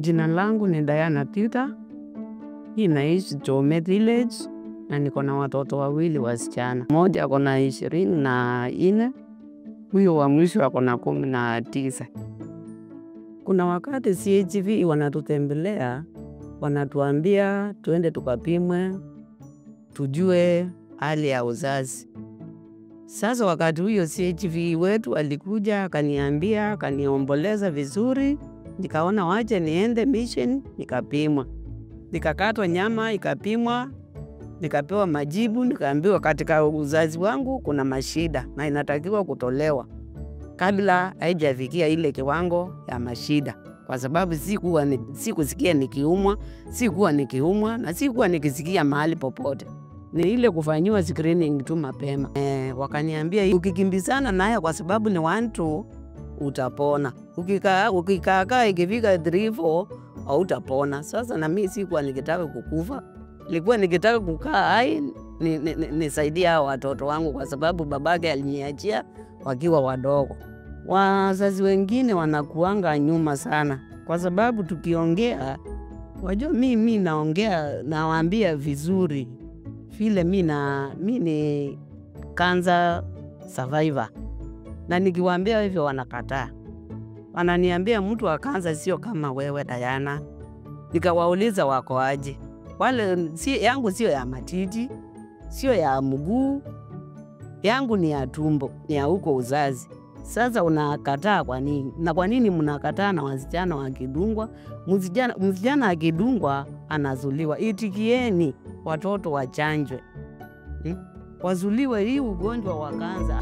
Jina langu ni Diana Tita. Naishi Chome Village na niko na watoto wawili wasichana. Mmoja ako na 24, huyo wa mwisho ako na 19. Kuna wakati CHV wanatutembelea, wanatuambia tuende tukapimwe, tujue hali ya uzazi. Sasa wakati huyo CHV wetu alikuja, akaniambia, akaniomboleza vizuri, nikaona wacha niende mission, nikapimwa. Nikakatwa nyama, ikapimwa, nikapewa majibu, nikaambiwa katika uzazi wangu kuna mashida na inatakiwa kutolewa kabla haijafikia ile kiwango ya mashida. Kwa sababu sikusikia nikiumwa, na sikuwa nikisikia mahali popote. Ni ile kufanyiwa screening tu mapema. Wakaniambia ukikimbizana naye kwa sababu ni 1-2 utapona. Ukikaa ikifika 3-4 hautapona. Sasa na mimi sikuwa nikitaka kukufa. Nilikuwa nikitaka kukaa hai nisaidia hao watoto wangu kwa sababu babake aliniachia wakiwa wadogo. Wazazi wengine wanakuanga nyuma sana kwa sababu tukiongea, wajua mimi naongea nawaambia vizuri. Vile mimi ni cancer survivor. Na nikiwaambia hivyo wanakataa. Wananiambia mtu wa cancer sio kama wewe Diana. Nikawauliza wako aje. Wale yangu sio ya matiti, sio ya mguu, yangu ni ya tumbo, ni ya huko uzazi. Sasa unakataa kwa nini? Na kwa nini mnakataa na wasichana wakidungwa? Msichana akidungwa anazuliwa. Itikieni watoto wachanjwe. Wazuliwe hii ugonjwa wa cancer.